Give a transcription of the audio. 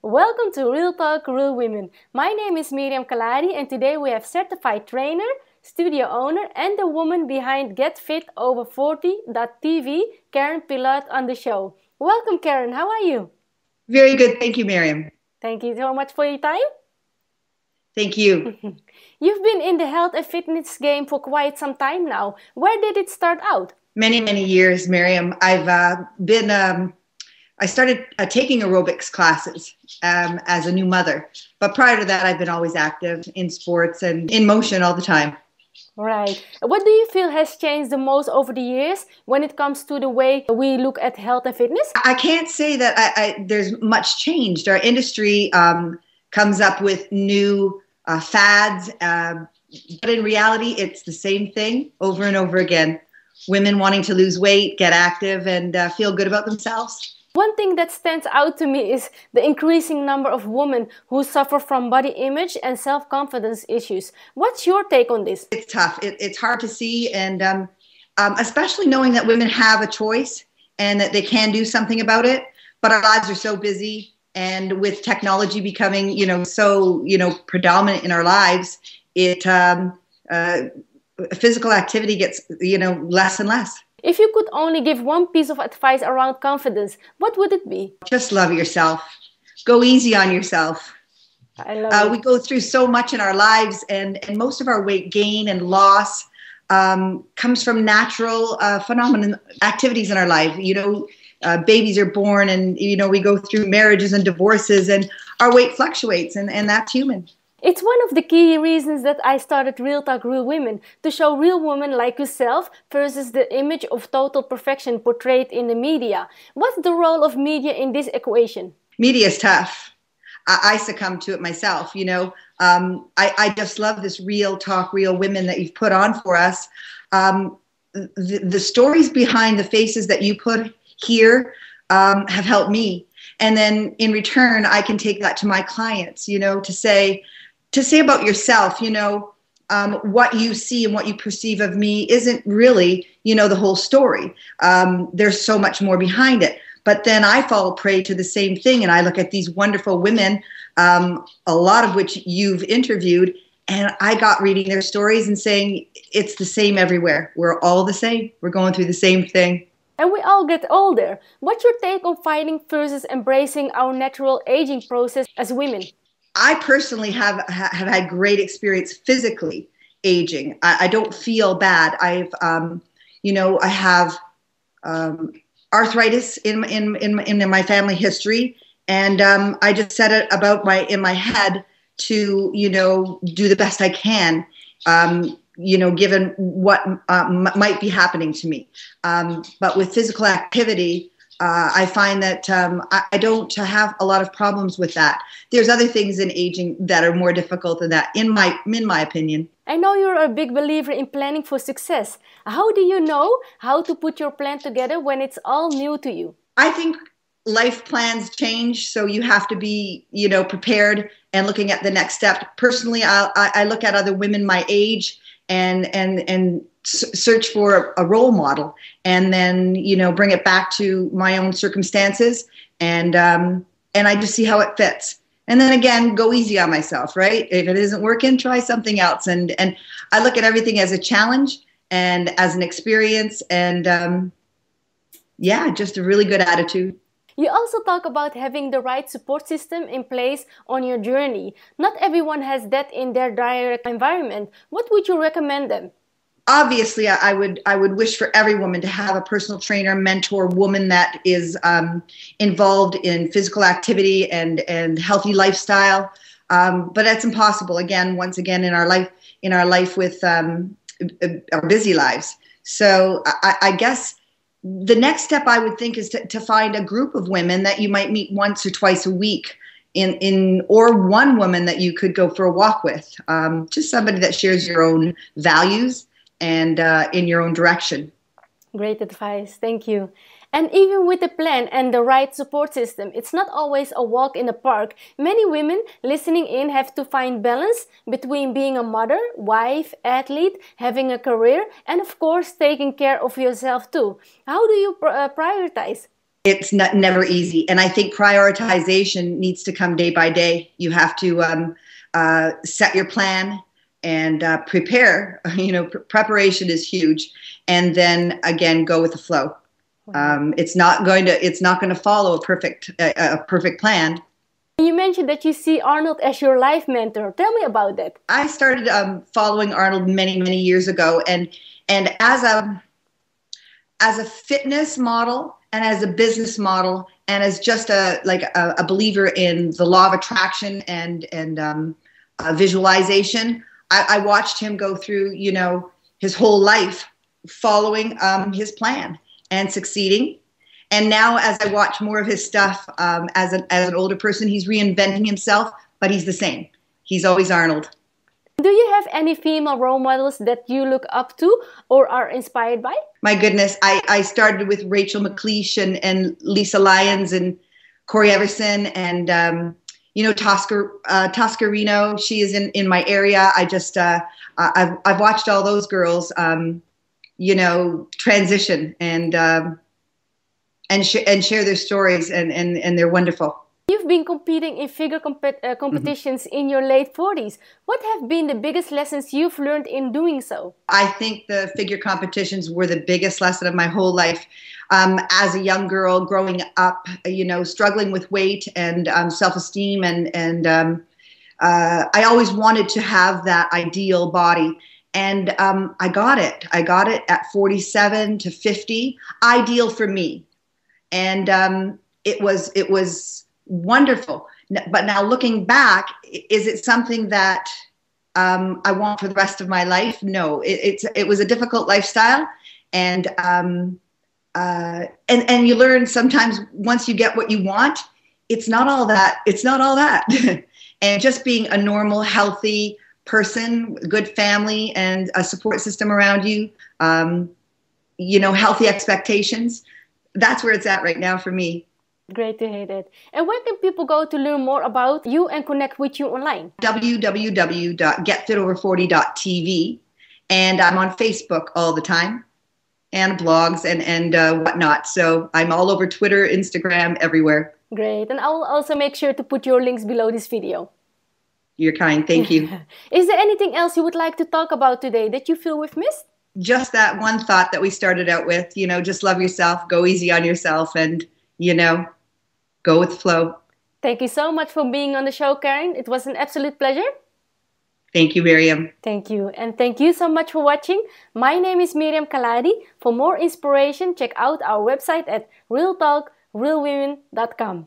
Welcome to Real Talk, Real Women. My name is Miriam Khalladi and today we have certified trainer, studio owner and the woman behind Get Fit Over 40.tv, Karen Pilote, on the show. Welcome Karen, how are you? Very good, thank you, Miriam. Thank you so much for your time. Thank you. You've been in the health and fitness game for quite some time now. Where did it start out? Many years, Miriam. I started taking aerobics classes as a new mother. But prior to that, I've been always active in sports and in motion all the time. Right. What do you feel has changed the most over the years when it comes to the way we look at health and fitness? I can't say that there's much changed. Our industry comes up with new fads, but in reality, it's the same thing over and over again. Women wanting to lose weight, get active, and feel good about themselves. One thing that stands out to me is the increasing number of women who suffer from body image and self-confidence issues. What's your take on this? It's tough. It's hard to see, and especially knowing that women have a choice and that they can do something about it. But our lives are so busy, and with technology becoming, so predominant in our lives, physical activity gets, less and less. If you could only give one piece of advice around confidence, what would it be? Just love yourself. Go easy on yourself. I love it. We go through so much in our lives, and most of our weight gain and loss comes from natural phenomenon activities in our life. Babies are born, and we go through marriages and divorces, and our weight fluctuates, and that's human. It's one of the key reasons that I started Real Talk Real Women, to show real women like yourself versus the image of total perfection portrayed in the media. What's the role of media in this equation? Media is tough. I succumb to it myself. I just love this Real Talk Real Women that you've put on for us. The stories behind the faces that you put here have helped me. And then in return, I can take that to my clients, to say about yourself, what you see and what you perceive of me isn't really, the whole story. There's so much more behind it. But then I fall prey to the same thing. And I look at these wonderful women, a lot of which you've interviewed, and I got reading their stories and saying, it's the same everywhere. We're all the same. We're going through the same thing. And we all get older. What's your take on fighting versus embracing our natural aging process as women? I personally have had great experience physically aging. I don't feel bad. I have arthritis in my family history, and I just set it about in my head to do the best I can. Given what might be happening to me, but with physical activity. I find that I don't have a lot of problems with that. There's other things in aging that are more difficult than that, in my opinion. I know you're a big believer in planning for success. How do you know how to put your plan together when it's all new to you? I think life plans change, so you have to be, prepared and looking at the next step. Personally, I look at other women my age and search for a role model, and then bring it back to my own circumstances, and I just see how it fits, and then again go easy on myself. Right? If it isn't working, try something else, and I look at everything as a challenge and as an experience, and just a really good attitude. You also talk about having the right support system in place on your journey. Not everyone has that in their direct environment. What would you recommend them? Obviously, I would wish for every woman to have a personal trainer, mentor, woman that is involved in physical activity and healthy lifestyle. But that's impossible. Once again, in our life with our busy lives. So I guess the next step I would think is to find a group of women that you might meet once or twice a week. Or one woman that you could go for a walk with. Just somebody that shares your own values and in your own direction. Great advice, thank you. And even with the plan and the right support system, it's not always a walk in the park. Many women listening in have to find balance between being a mother, wife, athlete, having a career, and of course taking care of yourself too. How do you prioritize? It's never easy. And I think prioritization needs to come day by day. You have to set your plan and prepare. Preparation is huge. And then again, go with the flow. It's not going to follow a perfect plan. You mentioned that you see Arnold as your life mentor. Tell me about that. I started following Arnold many, many years ago, and as a fitness model and as a business model and as just a believer in the law of attraction and visualization, I watched him go through his whole life following his plan and succeeding. And now as I watch more of his stuff, as an older person, he's reinventing himself, but he's the same. He's always Arnold. Do you have any female role models that you look up to or are inspired by? My goodness, I started with Rachel McLeish and Lisa Lyons and Corey Everson and Toscarino. She is in my area. I've watched all those girls transition and share their stories, and they're wonderful. You've been competing in figure competitions in your late 40s. What have been the biggest lessons you've learned in doing so? I think the figure competitions were the biggest lesson of my whole life. As a young girl growing up, struggling with weight and self-esteem, and I always wanted to have that ideal body. And I got it. I got it at 47 to 50, ideal for me. And it was wonderful. But now looking back, is it something that I want for the rest of my life? No, it was a difficult lifestyle. And you learn sometimes once you get what you want, it's not all that. It's not all that. And just being a normal, healthy person, good family, and a support system around you, healthy expectations. That's where it's at right now for me. Great to hear that. And where can people go to learn more about you and connect with you online? www.getfitover40.tv. And I'm on Facebook all the time, and blogs and whatnot. So I'm all over Twitter, Instagram, everywhere. Great. And I will also make sure to put your links below this video. You're kind. Thank you. Is there anything else you would like to talk about today that you feel we've missed? Just that one thought that we started out with, just love yourself, go easy on yourself, and, go with the flow. Thank you so much for being on the show, Karen. It was an absolute pleasure. Thank you, Miriam. Thank you. And thank you so much for watching. My name is Miriam Khalladi. For more inspiration, check out our website at realtalkrealwomen.com.